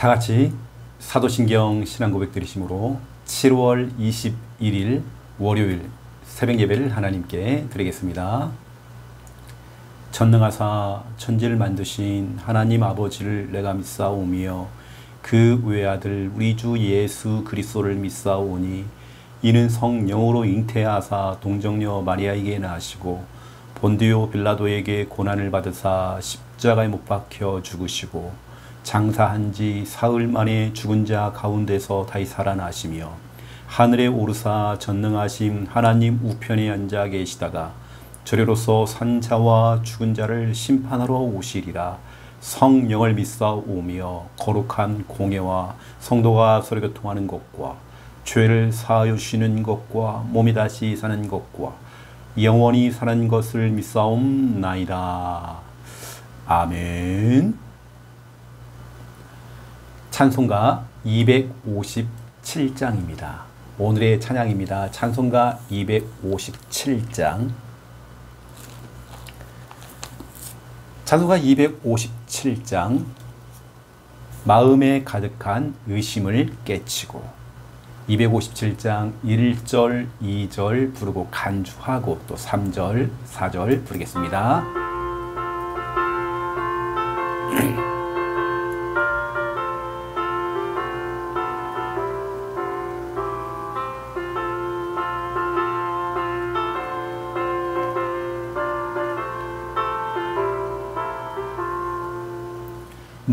다 같이 사도신경 신앙고백 드리심으로 7월 21일 월요일 새벽 예배를 하나님께 드리겠습니다. 전능하사 천지를 만드신 하나님 아버지를 내가 믿사오며 그 외아들 우리 주 예수 그리스도를 믿사오니 이는 성령으로 잉태하사 동정녀 마리아에게 나시고 본디오 빌라도에게 고난을 받으사 십자가에 못 박혀 죽으시고 장사한 지 사흘 만에 죽은 자 가운데서 다시 살아나시며 하늘에 오르사 전능하심 하나님 우편에 앉아 계시다가 저리로서 산자와 죽은 자를 심판하러 오시리라. 성령을 믿사오며 거룩한 공예와 성도가 서로 교통하는 것과 죄를 사하여 주시는 것과 몸이 다시 사는 것과 영원히 사는 것을 믿사옵나이다. 아멘. 찬송가 257장입니다. 오늘의 찬양입니다. 찬송가 257장. 찬송가 257장. 마음에 가득한 의심을 깨치고 257장 1절, 2절 부르고 간주하고 또 3절, 4절 부르겠습니다.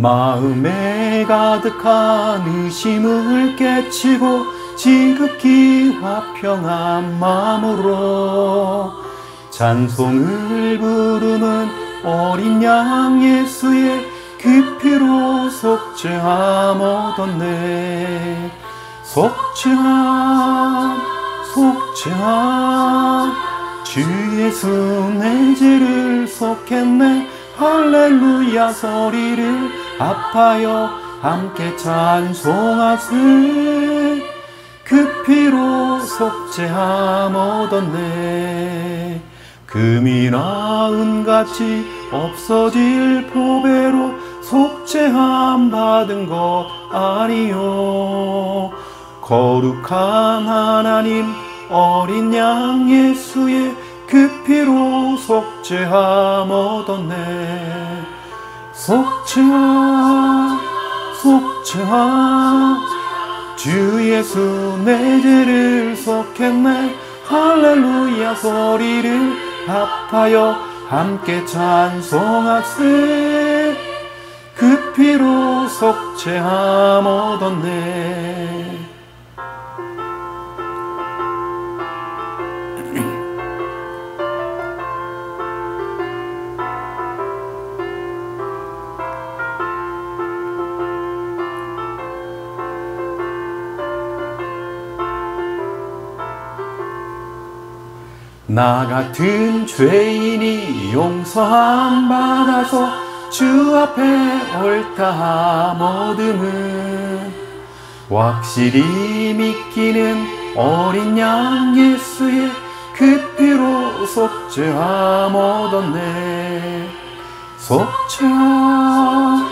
마음에 가득한 의심을 깨치고 지극히 화평한 마음으로 찬송을 부르는 어린 양 예수의 그 피로 속죄함 얻었네. 속죄함 주 예수 내 죄를 속했네. 할렐루야 소리를 합하여 함께 찬송하세. 그 피로 속죄함 얻었네. 금이나 은같이 없어질 보배로 속죄함 받은 것 아니요. 거룩한 하나님 어린 양 예수의 그 피로 속죄함 얻었네. 속죄함 주 예수 내 죄를 속했네. 할렐루야 소리를 합하여 함께 찬송하세. 그 피로 속죄함 얻었네. 나 같은 죄인이 용서함 받아서 주 앞에 옳다함 얻음은 확실히 믿기는 어린 양 예수의 그 피로 속죄함 얻었네. 속죄함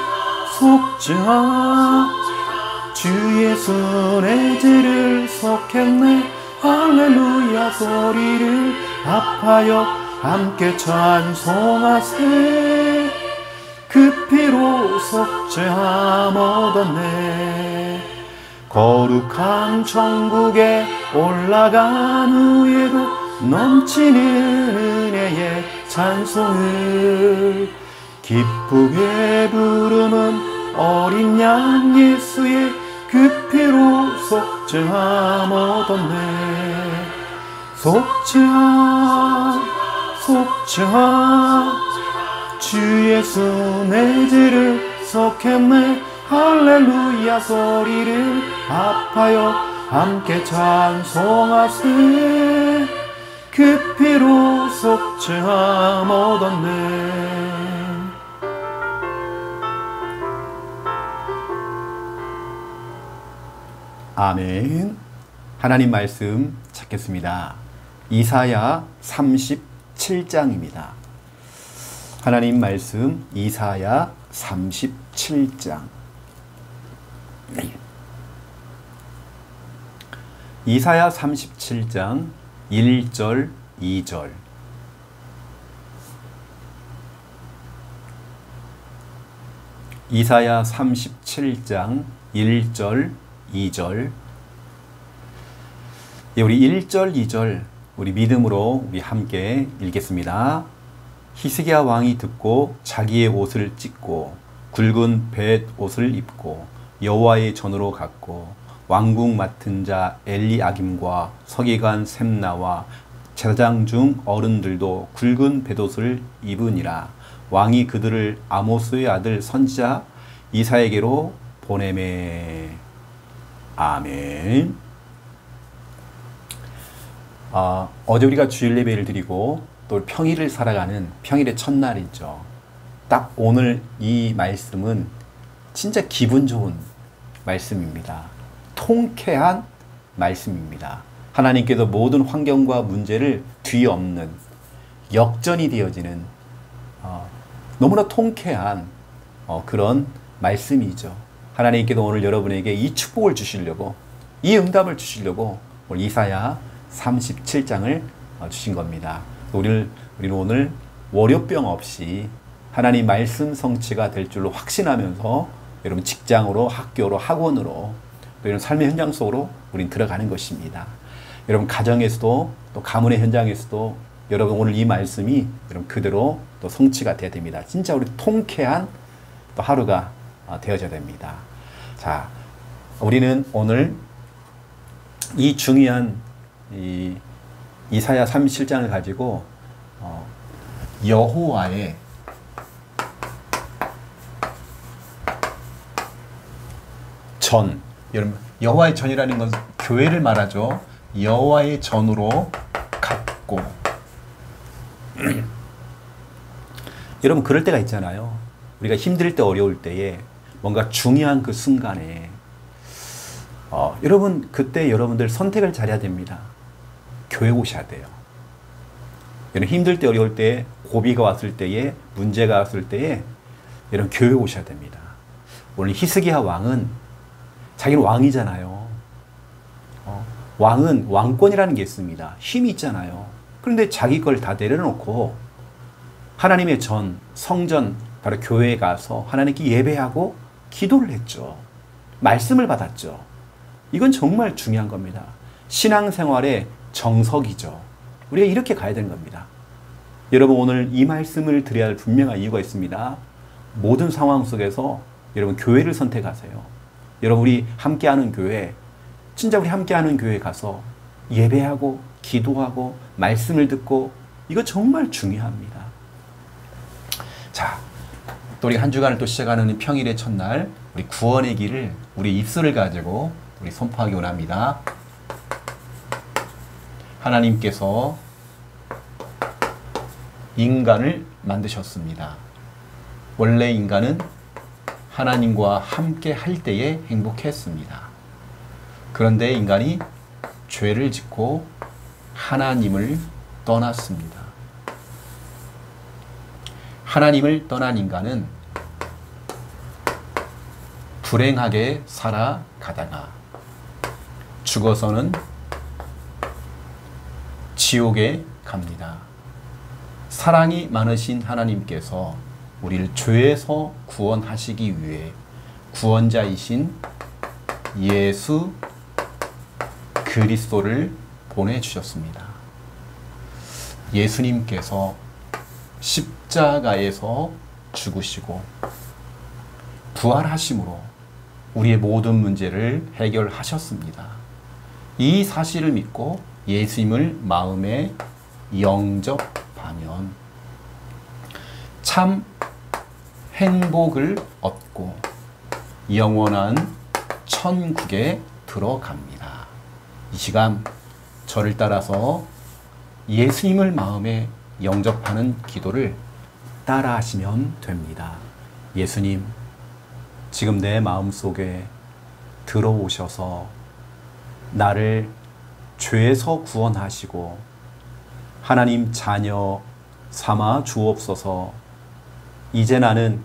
주 예수 내 죄를 속했네. 할렐루야 소리를 합하여 함께 찬송하세. 그 피로 속죄함 얻었네. 거룩한 천국에 올라간 후에도 넘치는 은혜의 찬송을 기쁘게 부르는 어린 양 예수의 그 피로 속죄함 얻었네. 속죄함 주 예수 내 죄를 속했네. 할렐루야 소리를 합하여 함께 찬송하세. 그 피로 속죄함 얻었네. 아멘. 하나님 말씀 찾겠습니다. 이사야 37장입니다. 하나님 말씀 이사야 37장 이사야 37장 1절 2절. 이사야 37장 1절 2절. 예, 우리 1절 2절 우리 믿음으로 우리 함께 읽겠습니다. 히스기야 왕이 듣고 자기의 옷을 찢고 굵은 벳 옷을 입고 여호와의 전으로 갔고 왕궁 맡은 자 엘리아김과 서기관 셈나와 제사장 중 어른들도 굵은 벳옷을 입으니라. 왕이 그들을 아모스의 아들 선지자 이사야에게로 보내매. 아멘. 어제 우리가 주일 예배를 드리고 또 평일을 살아가는 평일의 첫날이죠. 딱 오늘 이 말씀은 진짜 기분 좋은 말씀입니다. 통쾌한 말씀입니다. 하나님께서 모든 환경과 문제를 뒤엎는 역전이 되어지는 너무나 통쾌한 그런 말씀이죠. 하나님께서 오늘 여러분에게 이 축복을 주시려고, 이 응답을 주시려고 오늘 이사야 37장을 주신 겁니다. 우리는 오늘 월요병 없이 하나님 말씀 성취가 될 줄로 확신하면서 여러분 직장으로, 학교로, 학원으로 또 이런 삶의 현장 속으로 우린 들어가는 것입니다. 여러분 가정에서도 또 가문의 현장에서도 여러분 오늘 이 말씀이 여러분 그대로 또 성취가 되어야 됩니다. 진짜 우리 통쾌한 또 하루가 되어져야 됩니다. 자, 우리는 오늘 이 중요한 이사야 37장을 가지고 여호와의 전, 여러분 여호와의 전이라는 건 교회를 말하죠. 여호와의 전으로 갔고 여러분 그럴 때가 있잖아요. 우리가 힘들 때 어려울 때에 뭔가 중요한 그 순간에 여러분 그때 여러분들 선택을 잘해야 됩니다. 교회 오셔야 돼요. 여러분 힘들 때 어려울 때 고비가 왔을 때에 문제가 왔을 때에 여러분 교회 오셔야 됩니다. 오늘 히스기야 왕은 자기는 왕이잖아요. 왕은 왕권이라는 게 있습니다. 힘이 있잖아요. 그런데 자기 걸 다 내려놓고 하나님의 전, 성전, 바로 교회에 가서 하나님께 예배하고 기도를 했죠. 말씀을 받았죠. 이건 정말 중요한 겁니다. 신앙생활의 정석이죠. 우리가 이렇게 가야 되는 겁니다. 여러분 오늘 이 말씀을 드려야 할 분명한 이유가 있습니다. 모든 상황 속에서 여러분 교회를 선택하세요. 여러분 우리 함께하는 교회, 진짜 우리 함께하는 교회 가서 예배하고 기도하고 말씀을 듣고 이거 정말 중요합니다. 자, 또 우리 한 주간을 또 시작하는 평일의 첫날 우리 구원의 길을 우리 입술을 가지고 우리 선포하기 원합니다. 하나님께서 인간을 만드셨습니다. 원래 인간은 하나님과 함께 할 때에 행복했습니다. 그런데 인간이 죄를 짓고 하나님을 떠났습니다. 하나님을 떠난 인간은 불행하게 살아가다가 죽어서는 지옥에 갑니다. 사랑이 많으신 하나님께서 우리를 죄에서 구원하시기 위해 구원자이신 예수 그리스도를 보내주셨습니다. 예수님께서 십자가에서 죽으시고 부활하심으로 우리의 모든 문제를 해결하셨습니다. 이 사실을 믿고 예수님을 마음에 영접하면 참 행복을 얻고 영원한 천국에 들어갑니다. 이 시간 저를 따라서 예수님을 마음에 영접하는 기도를 따라 하시면 됩니다. 예수님, 지금 내 마음속에 들어오셔서 나를 죄에서 구원하시고 하나님 자녀 삼아 주옵소서. 이제 나는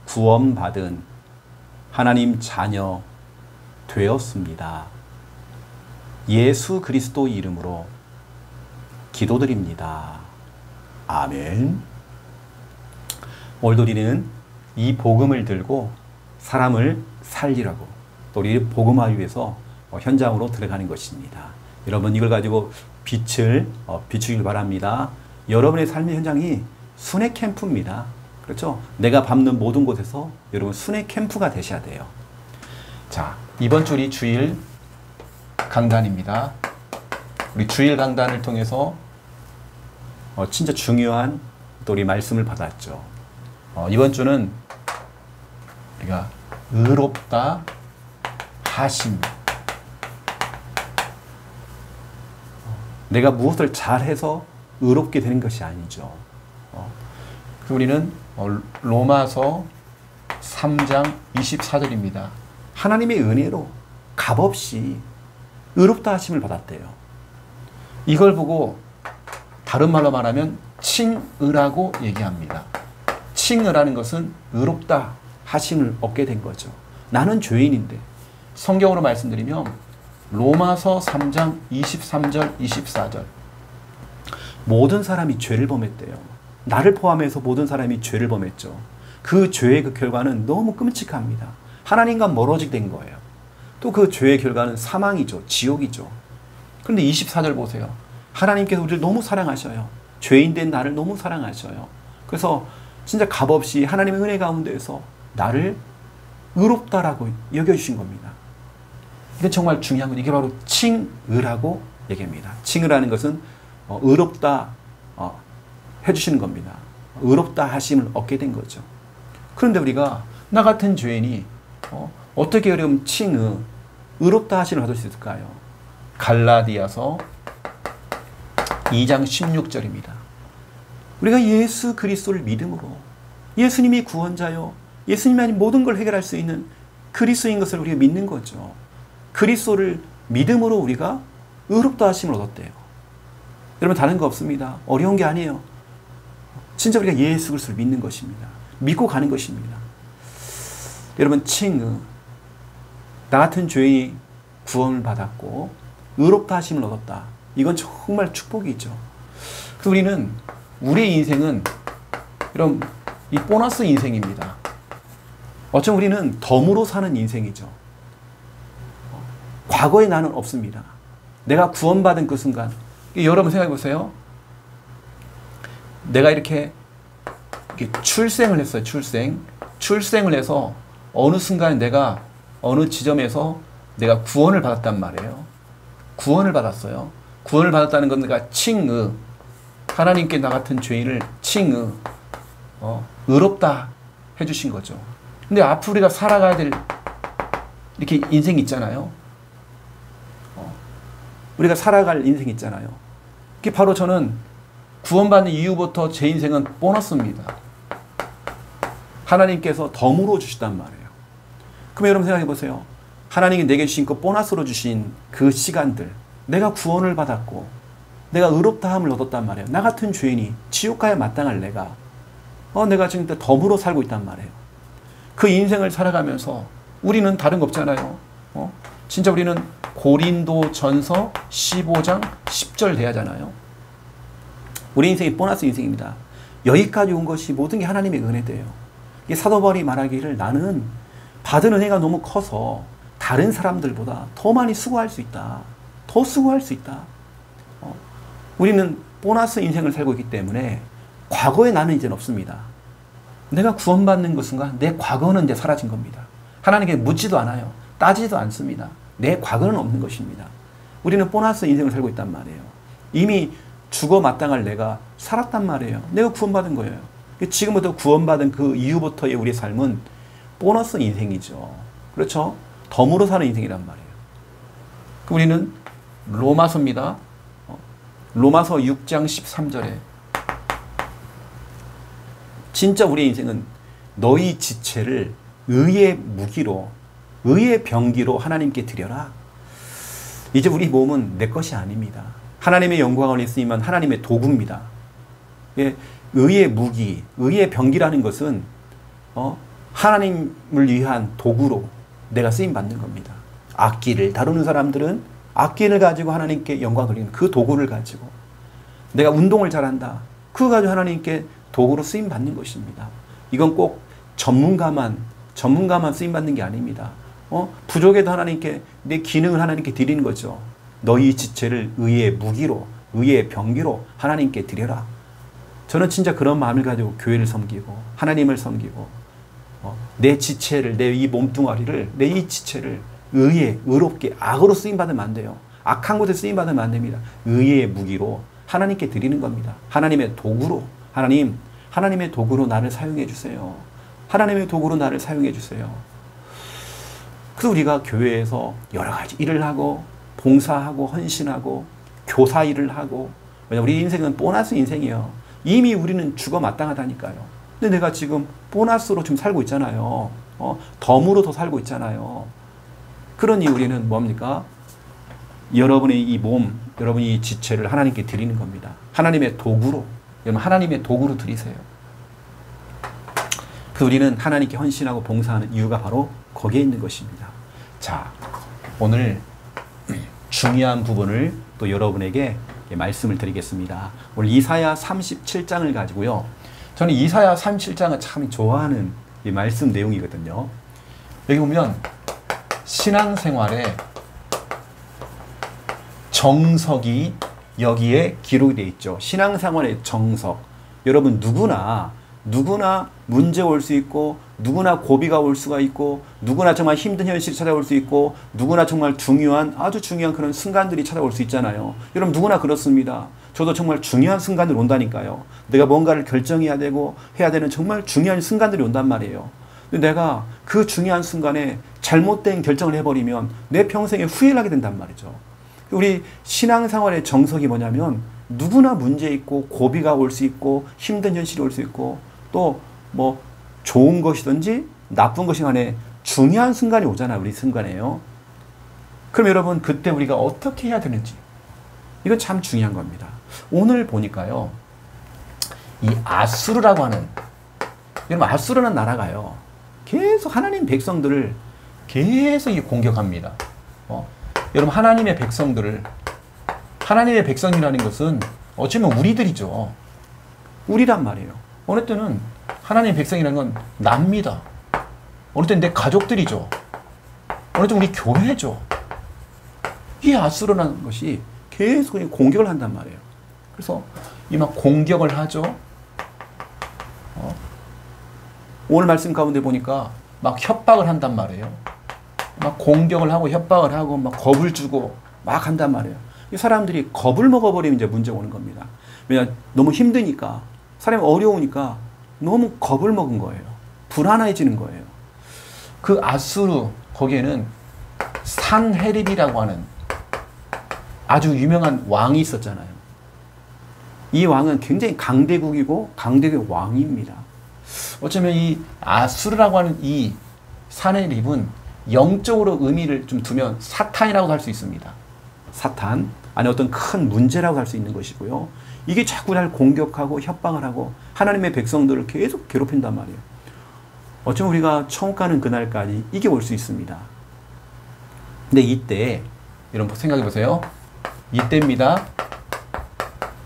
구원받은 하나님 자녀 되었습니다. 예수 그리스도 이름으로 기도드립니다. 아멘. 오늘도 우리는 이 복음을 들고 사람을 살리라고 또 우리 복음화를 위해서 현장으로 들어가는 것입니다. 여러분 이걸 가지고 빛을 비추길 바랍니다. 여러분의 삶의 현장이 순회 캠프입니다. 그렇죠? 내가 밟는 모든 곳에서 여러분 순회 캠프가 되셔야 돼요. 자, 이번 주 우리 주일 강단입니다. 우리 주일 강단을 통해서 진짜 중요한 또 우리 말씀을 받았죠. 이번 주는 우리가 의롭다 하심. 내가 무엇을 잘해서 의롭게 되는 것이 아니죠. 우리는 로마서 3장 24절입니다. 하나님의 은혜로 값없이 의롭다 하심을 받았대요. 이걸 보고 다른 말로 말하면 칭의라고 얘기합니다. 칭의라는 것은 의롭다 하심을 얻게 된 거죠. 나는 죄인인데 성경으로 말씀드리면 로마서 3장 23절 24절 모든 사람이 죄를 범했대요. 나를 포함해서 모든 사람이 죄를 범했죠. 그 죄의 그 결과는 너무 끔찍합니다. 하나님과 멀어지게 된 거예요. 또 그 죄의 결과는 사망이죠. 지옥이죠. 그런데 24절 보세요. 하나님께서 우리를 너무 사랑하셔요. 죄인 된 나를 너무 사랑하셔요. 그래서 진짜 값없이 하나님의 은혜 가운데에서 나를 의롭다라고 여겨주신 겁니다. 이건 정말 중요한 건 이게 바로 칭의라고 얘기합니다. 칭의라는 것은 의롭다 해주시는 겁니다. 의롭다 하심을 얻게 된 거죠. 그런데 우리가 나 같은 죄인이 어떻게 그럼 의롭다 하심을 받을 수 있을까요? 갈라디아서 2장 16절입니다. 우리가 예수 그리스도를 믿음으로 예수님이 구원자요 예수님이 모든 걸 해결할 수 있는 그리스도인 것을 우리가 믿는 거죠. 그리스도를 믿음으로 우리가 의롭다 하심을 얻었대요. 여러분 다른 거 없습니다. 어려운 게 아니에요. 진짜 우리가 예수 그리스도를 믿는 것입니다. 믿고 가는 것입니다. 여러분 나 같은 죄인이 구원을 받았고 의롭다 하심을 얻었다. 이건 정말 축복이죠. 그래서 우리는 우리의 인생은 이런 이 보너스 인생입니다. 어쩌면 우리는 덤으로 사는 인생이죠. 과거에 나는 없습니다. 내가 구원받은 그 순간 여러분 생각해 보세요. 내가 이렇게 출생을 했어요. 출생을 해서 어느 순간에 내가 어느 지점에서 내가 구원을 받았단 말이에요. 구원을 받았어요. 구원을 받았다는 건 내가 칭의, 하나님께 나 같은 죄인을 칭의, 의롭다 해주신 거죠. 근데 앞으로 우리가 살아가야 될 이렇게 인생이 있잖아요. 우리가 살아갈 인생이 있잖아요. 그게 바로 저는 구원받는 이후부터 제 인생은 보너스입니다. 하나님께서 덤으로 주시단 말이에요. 그럼 여러분 생각해 보세요. 하나님이 내게 주신 그 보너스로 주신 그 시간들, 내가 구원을 받았고 내가 의롭다함을 얻었단 말이에요. 나 같은 죄인이 지옥가에 마땅할 내가 지금 덤으로 살고 있단 말이에요. 그 인생을 살아가면서 우리는 다른 거 없잖아요. 진짜 우리는 고린도전서 15장 10절 돼야 하잖아요. 우리 인생이 보너스 인생입니다. 여기까지 온 것이 모든 게 하나님의 은혜대요. 사도 바울이 말하기를 나는 받은 은혜가 너무 커서 다른 사람들보다 더 많이 수고할 수 있다. 더 수고할 수 있다. 우리는 보너스 인생을 살고 있기 때문에 과거의 나는 이제는 없습니다. 내가 구원받는 그 순간 내 과거는 이제 사라진 겁니다. 하나님께 묻지도 않아요. 따지지도 않습니다. 내 과거는 없는 것입니다. 우리는 보너스 인생을 살고 있단 말이에요. 이미 죽어 마땅할 내가 살았단 말이에요. 내가 구원받은 거예요. 지금부터 구원받은 그 이후부터의 우리의 삶은 보너스 인생이죠. 그렇죠? 덤으로 사는 인생이란 말이에요. 우리는 로마서입니다. 로마서 6장 13절에 진짜 우리의 인생은 너희 지체를 의의 무기로 의의 병기로 하나님께 드려라. 이제 우리 몸은 내 것이 아닙니다. 하나님의 영광을 있으면 하나님의 도구입니다. 의의 무기, 의의 병기라는 것은 하나님을 위한 도구로 내가 쓰임 받는 겁니다. 악기를 다루는 사람들은 악기를 가지고 하나님께 영광 돌리는 그 도구를 가지고, 내가 운동을 잘한다, 그거 가지고 하나님께 도구로 쓰임 받는 것입니다. 이건 꼭 전문가만 쓰임 받는 게 아닙니다. 부족해도 하나님께 내 기능을 하나님께 드리는 거죠. 너희 지체를 의의 무기로, 의의 병기로 하나님께 드려라. 저는 진짜 그런 마음을 가지고 교회를 섬기고 하나님을 섬기고, 내 지체를, 내 이 몸뚱아리를, 내 이 지체를 의롭게, 악으로 쓰임받으면 안 돼요. 악한 곳에 쓰임받으면 안 됩니다. 의의 무기로 하나님께 드리는 겁니다. 하나님의 도구로, 하나님의 도구로 나를 사용해 주세요. 하나님의 도구로 나를 사용해 주세요. 그래서 우리가 교회에서 여러 가지 일을 하고, 봉사하고, 헌신하고, 교사 일을 하고, 왜냐면 우리 인생은 보너스 인생이에요. 이미 우리는 죽어 마땅하다니까요. 근데 내가 지금 보너스로 지금 살고 있잖아요. 덤으로 더 살고 있잖아요. 그러니 우리는 뭡니까? 여러분의 이 몸, 여러분의 이 지체를 하나님께 드리는 겁니다. 하나님의 도구로, 여러분 하나님의 도구로 드리세요. 그래서 우리는 하나님께 헌신하고 봉사하는 이유가 바로 거기에 있는 것입니다. 자, 오늘 중요한 부분을 또 여러분에게 말씀을 드리겠습니다. 오늘 이사야 37장을 가지고요. 저는 이사야 37장을 참 좋아하는 이 말씀 내용이거든요. 여기 보면 신앙생활에 정석이 여기에 기록이 되어 있죠. 신앙생활의 정석. 여러분 누구나 문제 올 수 있고, 누구나 고비가 올 수가 있고, 누구나 정말 힘든 현실이 찾아올 수 있고, 누구나 정말 아주 중요한 그런 순간들이 찾아올 수 있잖아요. 여러분 누구나 그렇습니다. 저도 정말 중요한 순간들이 온다니까요. 내가 뭔가를 결정해야 되고 해야 되는 정말 중요한 순간들이 온단 말이에요. 근데 내가 그 중요한 순간에 잘못된 결정을 해버리면 내 평생에 후회를 하게 된단 말이죠. 우리 신앙생활의 정석이 뭐냐면, 누구나 문제 있고 고비가 올 수 있고 힘든 현실이 올 수 있고, 또 뭐 좋은 것이든지 나쁜 것이 간에 중요한 순간이 오잖아요. 우리 순간에요. 그럼 여러분 그때 우리가 어떻게 해야 되는지, 이건 참 중요한 겁니다. 오늘 보니까요, 이 아수르라고 하는, 여러분 아수르는 나라가요, 계속 하나님 백성들을 계속 공격합니다. 여러분 하나님의 백성이라는 것은 어쩌면 우리들이죠. 우리란 말이에요. 어느 때는 하나님의 백성이라는 건 납니다. 어느 때는 내 가족들이죠. 어느 때는 우리 교회죠. 이 아수르라는 것이 계속 공격을 한단 말이에요. 그래서 이 막 공격을 하죠. 오늘 말씀 가운데 보니까 막 협박을 한단 말이에요. 막 공격을 하고 협박을 하고 막 겁을 주고 막 한단 말이에요. 이 사람들이 겁을 먹어버리면 이제 문제가 오는 겁니다. 왜냐, 너무 힘드니까, 사람이 어려우니까 너무 겁을 먹은 거예요. 불안해지는 거예요. 그 아수르, 거기에는 산헤립이라고 하는 아주 유명한 왕이 있었잖아요. 이 왕은 굉장히 강대국이고 강대국의 왕입니다. 어쩌면 이 아수르라고 하는 이 산헤립은 영적으로 의미를 좀 두면 사탄이라고도 할 수 있습니다. 사탄, 아니 어떤 큰 문제라고 할 수 있는 것이고요. 이게 자꾸 날 공격하고 협박을 하고 하나님의 백성들을 계속 괴롭힌단 말이에요. 어쩌면 우리가 천국 가는 그날까지 이게 올 수 있습니다. 근데 이때 여러분 생각해 보세요. 이때입니다.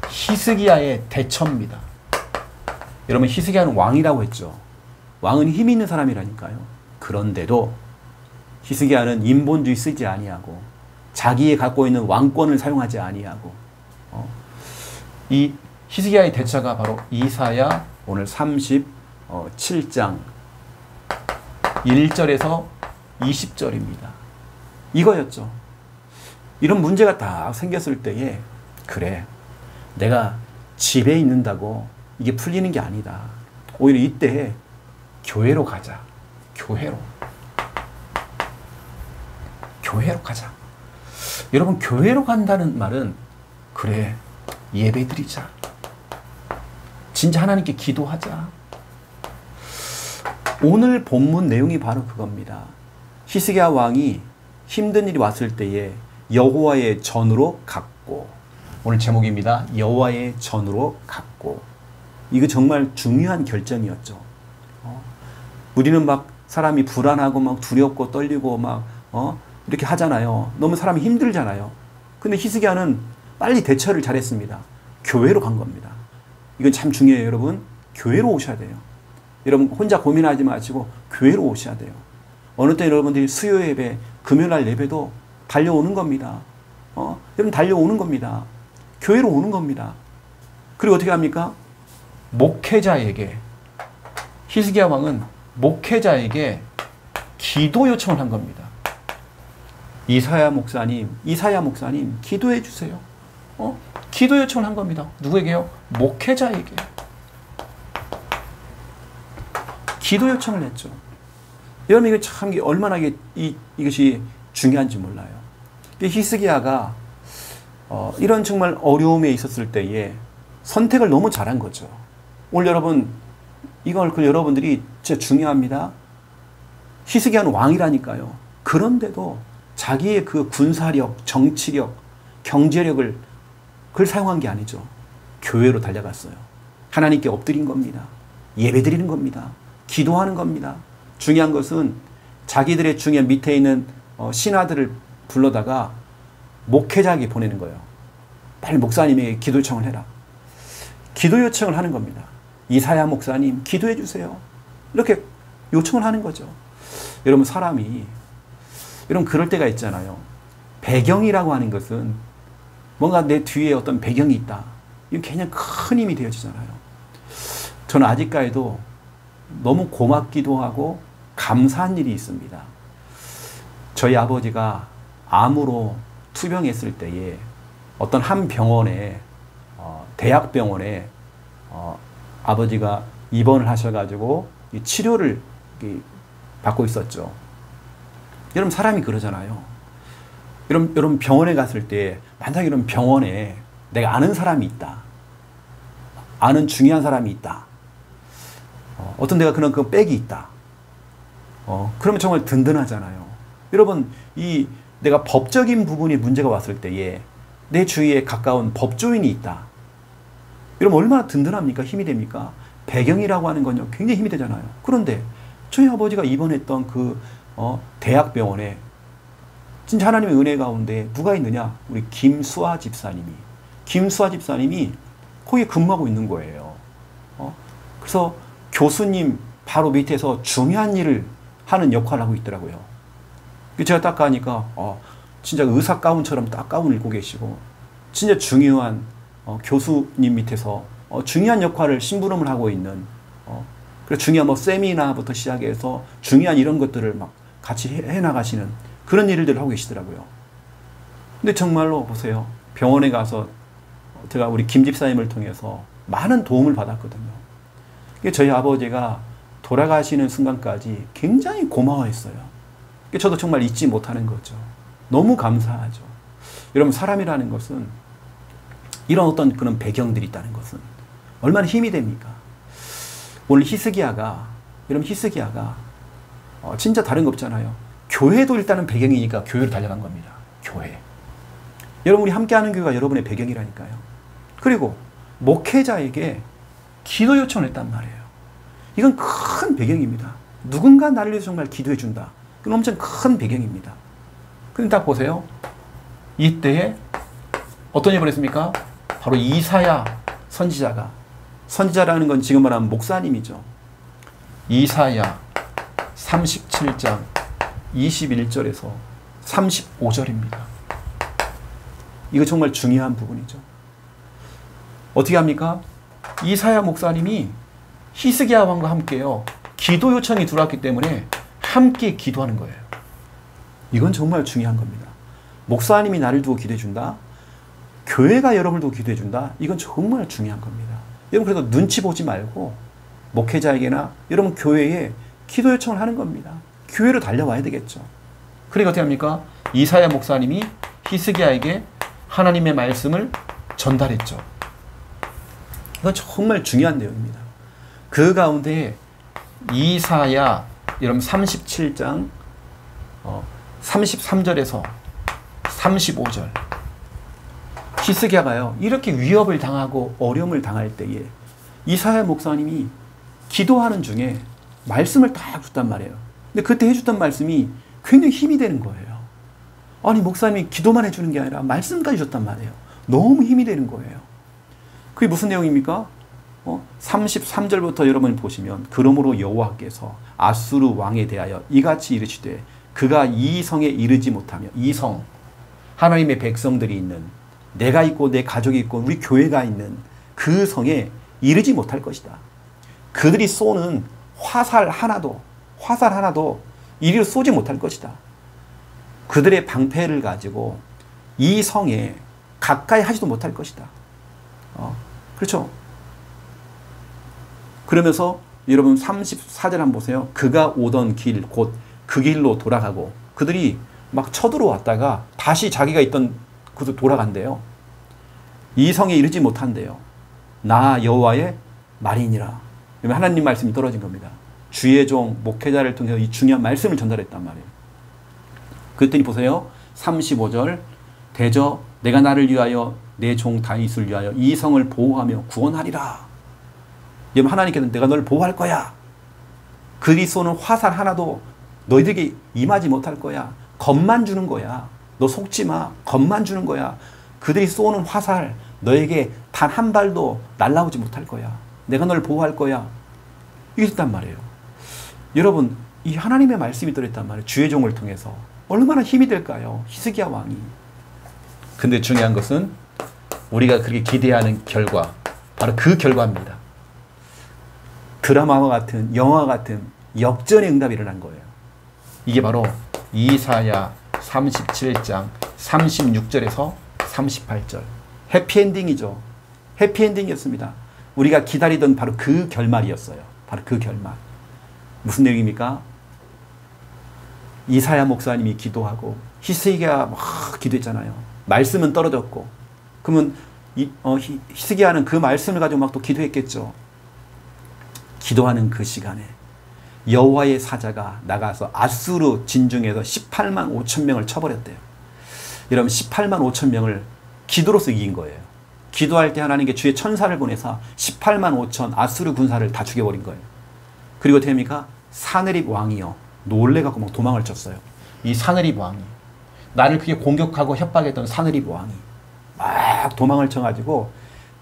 히스기야의 대처입니다. 여러분 히스기야는 왕이라고 했죠. 왕은 힘 있는 사람이라니까요. 그런데도 히스기야는 인본주의 쓰지 아니하고 자기의 갖고 있는 왕권을 사용하지 아니하고, 이 히스기야의 대처가 바로 이사야 오늘 37장 1절에서 20절입니다. 이거였죠. 이런 문제가 딱 생겼을 때에, 그래, 내가 집에 있는다고 이게 풀리는 게 아니다. 오히려 이때 교회로 가자. 교회로 가자. 여러분 교회로 간다는 말은, 그래, 예배 드리자. 진짜 하나님께 기도하자. 오늘 본문 내용이 바로 그겁니다. 히스기야 왕이 힘든 일이 왔을 때에 여호와의 전으로 갔고, 오늘 제목입니다. 여호와의 전으로 갔고. 이거 정말 중요한 결정이었죠. 우리는 막 사람이 불안하고 막 두렵고 떨리고 막 이렇게 하잖아요. 너무 사람이 힘들잖아요. 근데 히스기야는 빨리 대처를 잘했습니다. 교회로 간 겁니다. 이건 참 중요해요, 여러분. 교회로 오셔야 돼요. 여러분 혼자 고민하지 마시고 교회로 오셔야 돼요. 어느 때 여러분들이 수요 예배, 금요일날 예배도 달려오는 겁니다. 여러분 달려오는 겁니다. 교회로 오는 겁니다. 그리고 어떻게 합니까? 목회자에게, 히스기야 왕은 목회자에게 기도 요청을 한 겁니다. 이사야 목사님 기도해 주세요. 기도 요청을 한 겁니다. 누구에게요? 목회자에게. 기도 요청을 했죠. 여러분 이게 참 얼마나 이것이 중요한지 몰라요. 히스기야가 이런 정말 어려움에 있었을 때에 선택을 너무 잘한 거죠. 오늘 여러분 이걸 여러분들이 진짜 중요합니다. 히스기야는 왕이라니까요. 그런데도 자기의 그 군사력, 정치력, 경제력을 그걸 사용한 게 아니죠. 교회로 달려갔어요. 하나님께 엎드린 겁니다. 예배드리는 겁니다. 기도하는 겁니다. 중요한 것은 자기들의 중에 밑에 있는 신하들을 불러다가 목회자에게 보내는 거예요. 빨리 목사님에게 기도 요청을 해라. 기도 요청을 하는 겁니다. 이사야 목사님 기도해 주세요. 이렇게 요청을 하는 거죠. 여러분 사람이 여러분 그럴 때가 있잖아요. 배경이라고 하는 것은 뭔가 내 뒤에 어떤 배경이 있다. 이건 굉장히 큰 힘이 되어지잖아요. 저는 아직까지도 너무 고맙기도 하고 감사한 일이 있습니다. 저희 아버지가 암으로 투병했을 때에 어떤 한 병원에 대학병원에 아버지가 입원을 하셔가지고 치료를 받고 있었죠. 여러분 사람이 그러잖아요. 여러분 병원에 갔을 때 만약에 이런 병원에 내가 아는 사람이 있다. 아는 중요한 사람이 있다. 어떤 데가 그런 그 백이 있다. 그러면 정말 든든하잖아요. 여러분 내가 법적인 부분이 문제가 왔을 때에 내 주위에 가까운 법조인이 있다. 여러분 얼마나 든든합니까? 힘이 됩니까? 배경이라고 하는 건요 굉장히 힘이 되잖아요. 그런데 저희 아버지가 입원했던 그 대학병원에 진짜 하나님의 은혜 가운데 누가 있느냐? 우리 김수아 집사님이 거기에 근무하고 있는 거예요. 그래서 교수님 바로 밑에서 중요한 일을 하는 역할을 하고 있더라고요. 제가 딱 가니까 진짜 의사 가운처럼 딱 가운을 입고 계시고 진짜 중요한 교수님 밑에서 중요한 역할을 심부름을 하고 있는 그래서 중요한 뭐 세미나부터 시작해서 중요한 이런 것들을 막 같이 해나가시는 그런 일들을 하고 계시더라고요. 근데 정말로 보세요. 병원에 가서 제가 우리 김 집사님을 통해서 많은 도움을 받았거든요. 저희 아버지가 돌아가시는 순간까지 굉장히 고마워했어요. 저도 정말 잊지 못하는 거죠. 너무 감사하죠. 여러분 사람이라는 것은 이런 어떤 그런 배경들이 있다는 것은 얼마나 힘이 됩니까? 오늘 히스기야가 진짜 다른 거 없잖아요. 교회도 일단은 배경이니까 교회로 달려간 겁니다. 교회. 여러분 우리 함께하는 교회가 여러분의 배경이라니까요. 그리고 목회자에게 기도 요청을 했단 말이에요. 이건 큰 배경입니다. 누군가 나를 위해서 정말 기도해 준다. 이건 엄청 큰 배경입니다. 근데 딱 보세요. 이때에 어떤 일을 벌였습니까? 바로 이사야 선지자라는 건 지금 말하면 목사님이죠. 이사야 37장 21절에서 35절입니다. 이거 정말 중요한 부분이죠. 어떻게 합니까? 이사야 목사님이 히스기야 왕과 함께요. 기도 요청이 들어왔기 때문에 함께 기도하는 거예요. 이건 정말 중요한 겁니다. 목사님이 나를 두고 기도해 준다. 교회가 여러분을 두고 기도해 준다. 이건 정말 중요한 겁니다. 여러분 그래도 눈치 보지 말고 목회자에게나 여러분 교회에 기도 요청을 하는 겁니다. 교회로 달려와야 되겠죠. 그리고 어떻게 합니까? 이사야 목사님이 히스기야에게 하나님의 말씀을 전달했죠. 이건 정말 중요한 내용입니다. 그 가운데 이사야 여러분 37장 33절에서 35절 히스기야가요 이렇게 위협을 당하고 어려움을 당할 때에 이사야 목사님이 기도하는 중에 말씀을 딱 줬단 말이에요. 근데 그때 해줬던 말씀이 굉장히 힘이 되는 거예요. 아니 목사님이 기도만 해주는 게 아니라 말씀까지 줬단 말이에요. 너무 힘이 되는 거예요. 그게 무슨 내용입니까? 33절부터 여러분 보시면 그러므로 여호와께서 아수르 왕에 대하여 이같이 이르시되 그가 이 성에 이르지 못하며, 이 성, 하나님의 백성들이 있는, 내가 있고 내 가족이 있고 우리 교회가 있는 그 성에 이르지 못할 것이다. 그들이 쏘는 화살 하나도 이리로 쏘지 못할 것이다. 그들의 방패를 가지고 이 성에 가까이 하지도 못할 것이다. 그렇죠? 그러면서 여러분 34절 한번 보세요. 그가 오던 길, 곧 그 길로 돌아가고, 그들이 막 쳐들어왔다가 다시 자기가 있던 곳으로 돌아간대요. 이 성에 이르지 못한대요. 나 여호와의 말이니라. 하나님 말씀이 떨어진 겁니다. 주의 종 목회자를 통해서 이 중요한 말씀을 전달했단 말이에요. 그랬더니 보세요. 35절 대저 내가 나를 위하여 내 종 다윗을 위하여 이 성을 보호하며 구원하리라. 여러분 하나님께서는 내가 너를 보호할 거야. 그들이 쏘는 화살 하나도 너희들에게 임하지 못할 거야. 겁만 주는 거야. 너 속지 마. 겁만 주는 거야. 그들이 쏘는 화살 너에게 단 한 발도 날아오지 못할 거야. 내가 너를 보호할 거야. 이게 있단 말이에요. 여러분 이 하나님의 말씀이 들어있단 말이에요. 주의 종을 통해서. 얼마나 힘이 될까요? 히스기야 왕이. 근데 중요한 것은 우리가 그렇게 기대하는 결과, 바로 그 결과입니다. 드라마와 같은, 영화 같은 역전의 응답이 일어난 거예요. 이게 바로 이사야 37장 36절에서 38절. 해피엔딩이죠. 해피엔딩이었습니다. 우리가 기다리던 바로 그 결말이었어요. 바로 그 결말. 무슨 내용입니까? 이사야 목사님이 기도하고 히스기야 막 기도했잖아요. 말씀은 떨어졌고, 그러면 히스기야는 그 말씀을 가지고 막 또 기도했겠죠. 기도하는 그 시간에 여호와의 사자가 나가서 아수르 진중에서 18만 5천 명을 쳐버렸대요. 여러분 18만 5천 명을 기도로서 이긴 거예요. 기도할 때 하나님께 주의 천사를 보내서 18만 5천 아수르 군사를 다 죽여버린 거예요. 그리고 어떻게 합니까? 사느립 왕이요 놀래갖고 막 도망을 쳤어요. 이 사느립 왕이, 나를 그게 공격하고 협박했던 사느립 왕이 막 도망을 쳐가지고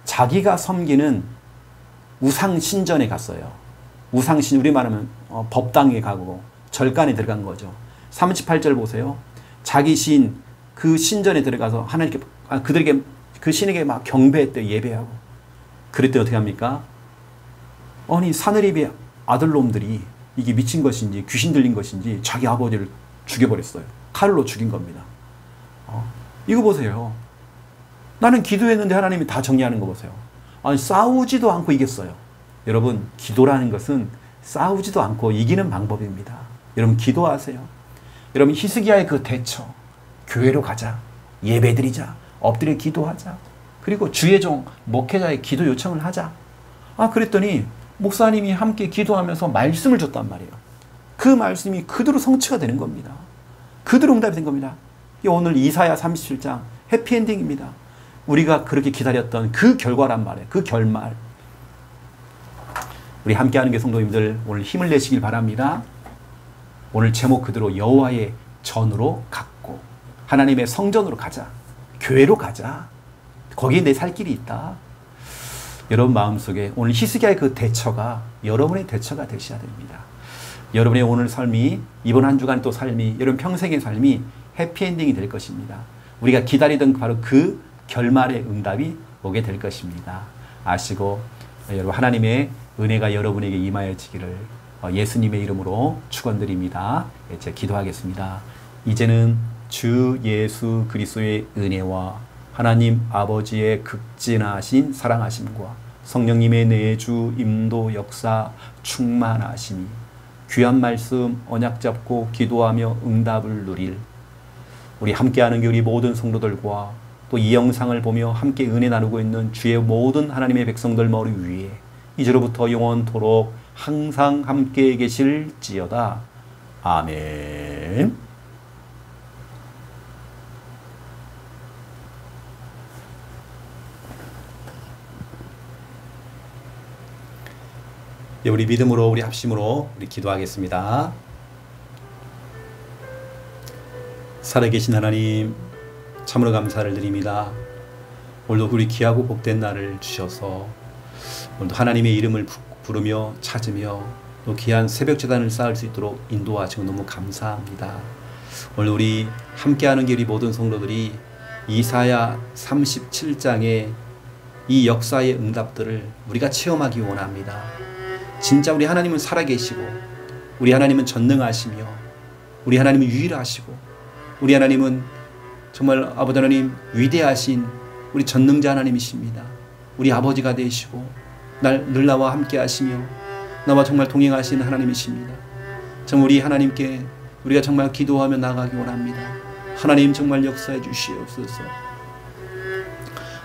자기가 섬기는 우상신전에 갔어요. 우상신, 우리 말하면 법당에 가고 절간에 들어간 거죠. 38절 보세요. 자기 신, 그 신전에 들어가서 하나님께, 그들에게, 그 신에게 막 경배했대요. 예배하고. 그랬더니 어떻게 합니까? 아니 사느립의 아들놈들이 이게 미친 것인지 귀신 들린 것인지 자기 아버지를 죽여버렸어요. 칼로 죽인 겁니다. 이거 보세요. 나는 기도했는데 하나님이 다 정리하는 거 보세요. 아니 싸우지도 않고 이겼어요. 여러분 기도라는 것은 싸우지도 않고 이기는 방법입니다. 여러분 기도하세요. 여러분 히스기야의 그 대처, 교회로 가자, 예배드리자, 엎드려 기도하자, 그리고 주의 종 목회자의 기도 요청을 하자. 그랬더니 목사님이 함께 기도하면서 말씀을 줬단 말이에요. 그 말씀이 그대로 성취가 되는 겁니다. 그대로 응답이 된 겁니다. 오늘 이사야 37장 해피엔딩입니다. 우리가 그렇게 기다렸던 그 결과란 말이에요. 그 결말. 우리 함께하는 게 성도님들 오늘 힘을 내시길 바랍니다. 오늘 제목 그대로 여호와의 전으로 갔고 하나님의 성전으로 가자. 교회로 가자. 거기에 내 살 길이 있다. 여러분 마음속에 오늘 히스기야의 그 대처가 여러분의 대처가 되셔야 됩니다. 여러분의 오늘 삶이, 이번 한 주간 또 삶이, 여러분 평생의 삶이 해피엔딩이 될 것입니다. 우리가 기다리던 바로 그 결말의 응답이 오게 될 것입니다. 아시고 여러분 하나님의 은혜가 여러분에게 임하여지기를 예수님의 이름으로 축원드립니다. 이제 기도하겠습니다. 이제는 주 예수 그리스도의 은혜와 하나님 아버지의 극진하신 사랑하심과 성령님의 내주 임도 역사 충만하심이 귀한 말씀 언약 잡고 기도하며 응답을 누릴 우리 함께하는 우리 모든 성도들과 또 이 영상을 보며 함께 은혜 나누고 있는 주의 모든 하나님의 백성들 머리 위에 이제로부터 영원토록 항상 함께 계실지어다. 아멘. 우리 믿음으로, 우리 합심으로 우리 기도하겠습니다. 살아계신 하나님, 참으로 감사를 드립니다. 오늘도 우리 귀하고 복된 날을 주셔서 오늘도 하나님의 이름을 부르며 찾으며 또 귀한 새벽 제단을 쌓을 수 있도록 인도하시고 너무 감사합니다. 오늘 우리 함께하는 길 우리 모든 성도들이 이사야 37장의 이 역사의 응답들을 우리가 체험하기 원합니다. 진짜 우리 하나님은 살아계시고 우리 하나님은 전능하시며 우리 하나님은 유일하시고 우리 하나님은 정말 아버지 하나님 위대하신 우리 전능자 하나님이십니다. 우리 아버지가 되시고 늘 나와 함께 하시며 나와 정말 동행하신 하나님이십니다. 정말 우리 하나님께 우리가 정말 기도하며 나가기 원합니다. 하나님 정말 역사해 주시옵소서.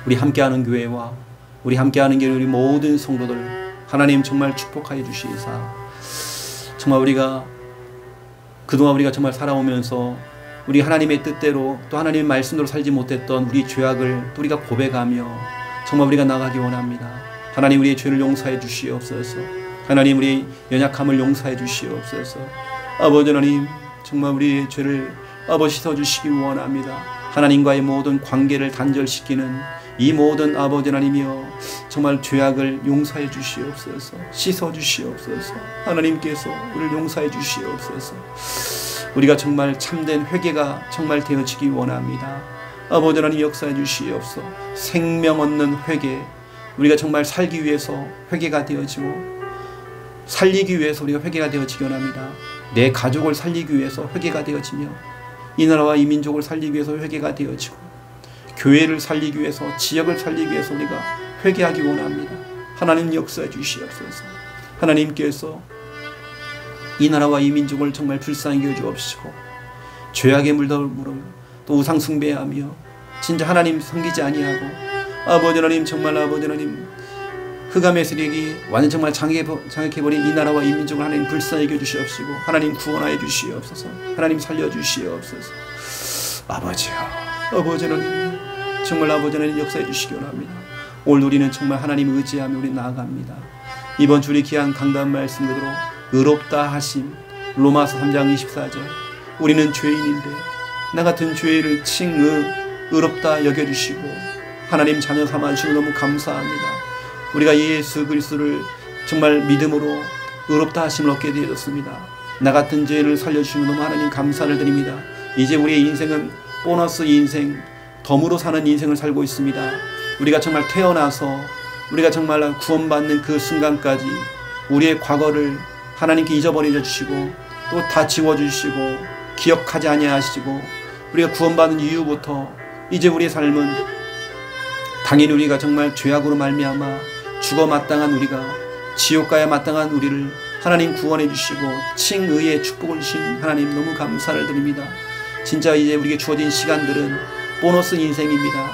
우리 함께하는 교회와 우리 함께하는 길 우리 모든 성도들 하나님 정말 축복하여 주시사 정말 우리가 그동안 우리가 정말 살아오면서 우리 하나님의 뜻대로 또 하나님의 말씀대로 살지 못했던 우리 죄악을 또 우리가 고백하며 정말 우리가 나가기 원합니다. 하나님 우리의 죄를 용서해 주시옵소서. 하나님 우리의 연약함을 용서해 주시옵소서. 아버지 하나님 정말 우리의 죄를 아버지 씻어주시기 원합니다. 하나님과의 모든 관계를 단절시키는 이 모든 아버지 하나님이여 정말 죄악을 용서해 주시옵소서. 씻어 주시옵소서. 하나님께서 우리를 용서해 주시옵소서. 우리가 정말 참된 회개가 정말 되어지기 원합니다. 아버지 하나님 역사해 주시옵소서. 생명 얻는 회개 우리가 정말 살기 위해서 회개가 되어지고 살리기 위해서 우리가 회개가 되어지기 원합니다. 내 가족을 살리기 위해서 회개가 되어지며 이 나라와 이 민족을 살리기 위해서 회개가 되어지고 교회를 살리기 위해서 지역을 살리기 위해서 우리가 회개하기 원합니다. 하나님 역사해 주시옵소서. 하나님께서 이 나라와 이 민족을 정말 불쌍히 여겨 주옵시고 죄악에 물들므로 또 우상 숭배하며 진짜 하나님 섬기지 아니하고 아버지 하나님 정말 아버지 하나님 흑암의 세력이 완전 정말 장악해버린 이 나라와 이 민족을 하나님 불쌍히 여겨 주시옵시고 하나님 구원하여 주시옵소서. 하나님 살려 주시옵소서. 아버지요 아버지 하나님 정말 아버지 하나님 역사해 주시기 원합니다. 오늘 우리는 정말 하나님 의지하며 우리 나아갑니다. 이번 주 우리 귀한 강단 말씀 그대로 의롭다 하심 로마서 3장 24절 우리는 죄인인데 나 같은 죄를 의롭다 여겨주시고 하나님 자녀 삼아주시고 너무 감사합니다. 우리가 예수 그리스도를 정말 믿음으로 의롭다 하심을 얻게 되었습니다. 나 같은 죄를 살려주시고 너무 하나님 감사를 드립니다. 이제 우리의 인생은 보너스 인생 덤으로 사는 인생을 살고 있습니다. 우리가 정말 태어나서 우리가 정말 구원받는 그 순간까지 우리의 과거를 하나님께 잊어버려 주시고 또 다 지워주시고 기억하지 아니하시고 우리가 구원받은 이후부터 이제 우리의 삶은 당연히 우리가 정말 죄악으로 말미암아 죽어 마땅한 우리가 지옥 가야 마땅한 우리를 하나님 구원해 주시고 칭의의 축복을 주신 하나님 너무 감사를 드립니다. 진짜 이제 우리에게 주어진 시간들은 보너스 인생입니다.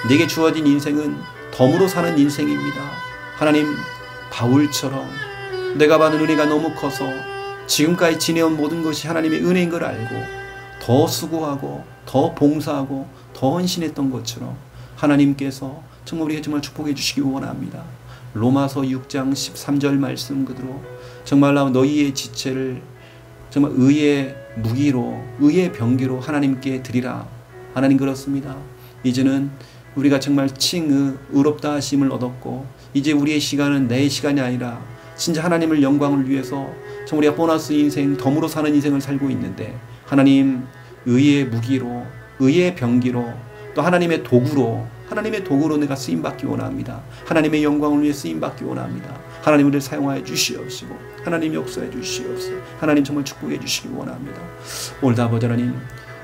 내게 주어진 인생은 덤으로 사는 인생입니다. 하나님 바울처럼 내가 받은 은혜가 너무 커서 지금까지 지내온 모든 것이 하나님의 은혜인 걸 알고 더 수고하고 더 봉사하고 더 헌신했던 것처럼 하나님께서 정말 우리에게 정말 축복해 주시기 원합니다. 로마서 6장 13절 말씀 그대로 정말 너희의 지체를 정말 의의 무기로 의의 병기로 하나님께 드리라. 하나님 그렇습니다. 이제는 우리가 정말 의롭다 하심을 얻었고 이제 우리의 시간은 내 시간이 아니라 진짜 하나님을 영광을 위해서 정말 우리가 보너스 인생 덤으로 사는 인생을 살고 있는데 하나님 의의 무기로 의의 병기로 또 하나님의 도구로 내가 쓰임받기 원합니다. 하나님의 영광을 위해 쓰임받기 원합니다. 하나님 우리를 사용하여 주시옵시고 하나님 역사해 주시옵소서. 하나님 정말 축복해 주시기 원합니다. 오늘도 아버지 하나님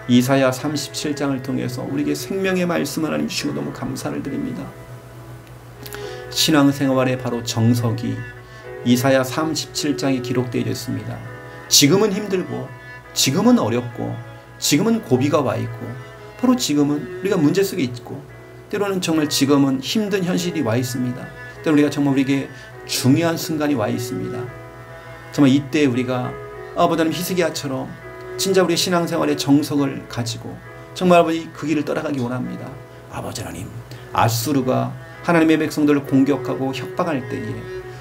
이사야 37장을 통해서 우리에게 생명의 말씀을 하나님 주시고 너무 감사를 드립니다. 신앙생활의 바로 정석이 이사야 37장에 기록되어 있습니다. 지금은 힘들고 지금은 어렵고 지금은 고비가 와 있고 바로 지금은 우리가 문제 속에 있고 때로는 정말 지금은 힘든 현실이 와 있습니다. 때로는 우리가 정말 우리에게 중요한 순간이 와 있습니다. 정말 이때 우리가 아버지 하나님 히스기야처럼 진짜 우리의 신앙생활의 정석을 가지고 정말 아버지 그 길을 따라가기 원합니다. 아버지 하나님 아수르가 하나님의 백성들을 공격하고 협박할 때에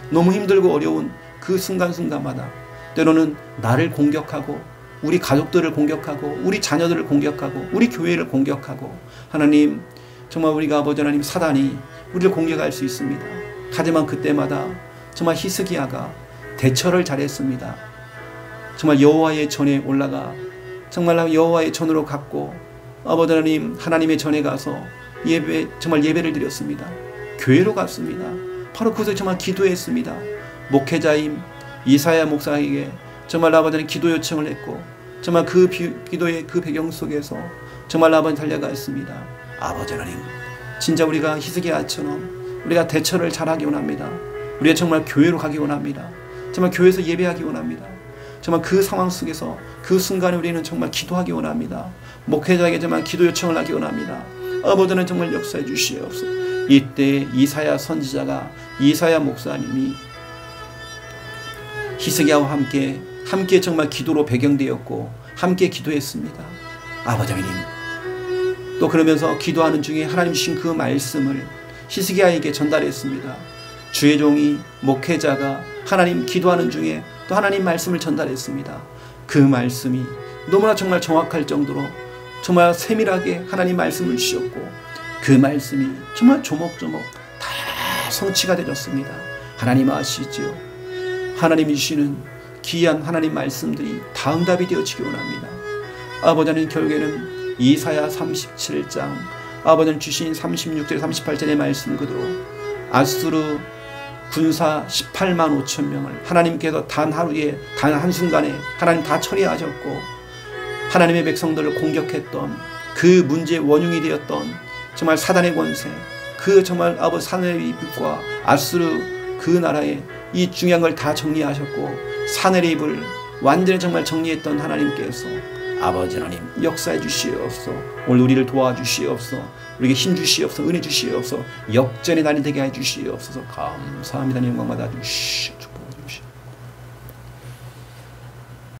너무 힘들고 어려운 그 순간순간마다 때로는 나를 공격하고 우리 가족들을 공격하고 우리 자녀들을 공격하고 우리 교회를 공격하고 하나님 정말 우리가 아버지 하나님 사단이 우리를 공격할 수 있습니다. 하지만 그때마다 정말 히스기야가 대처를 잘했습니다. 정말 여호와의 전에 올라가 정말 여호와의 전으로 갔고 아버지 하나님 하나님의 전에 가서 정말 예배를 드렸습니다. 교회로 갔습니다. 바로 그것을 정말 기도했습니다. 목회자인 이사야 목사에게 정말 아버지 하나님 기도 요청을 했고 정말 그 기도의 그 배경 속에서 정말 아버지 달려갔습니다. 아버지 하나님 진짜 우리가 히스기야처럼 우리가 대처를 잘하기 원합니다. 우리가 정말 교회로 가기 원합니다. 정말 교회에서 예배하기 원합니다. 정말 그 상황 속에서 그 순간에 우리는 정말 기도하기 원합니다. 목회자에게 정말 기도 요청을 하기 원합니다. 아버지는 정말 역사해 주시옵소서. 이때 이사야 선지자가 이사야 목사님이 히스기야와 함께 정말 기도로 배경되었고 함께 기도했습니다. 아버지 하나님 또 그러면서 기도하는 중에 하나님 주신 그 말씀을 히스기야에게 전달했습니다. 주의 종이 목회자가 하나님 기도하는 중에 또 하나님 말씀을 전달했습니다. 그 말씀이 너무나 정말 정확할 정도로 정말 세밀하게 하나님 말씀을 주셨고 그 말씀이 정말 조목조목 다 성취가 되었습니다. 하나님 아시지요? 하나님이 주시는 귀한 하나님 말씀들이 다 응답이 되어지기 원합니다. 아버지는 결국에는 이사야 37장 아버지는 주신 36절 38절의 말씀 그대로 아수르 군사 18만 5천 명을 하나님께서 단 하루에 단 한순간에 하나님 다 처리하셨고 하나님의 백성들을 공격했던 그 문제의 원흉이 되었던 정말 사단의 권세 그 정말 아버지 사네립과 아수르 그 나라의 이 중요한 걸 다 정리하셨고 사네립을 완전히 정말 정리했던 하나님께서 아버지 하나님 역사해 주시옵소서. 오늘 우리를 도와주시옵소서. 우리에게 힘 주시옵소서. 은혜 주시옵소서. 역전의 날이 되게 해 주시옵소서. 감사합니다. 영광 받아 주시옵소서.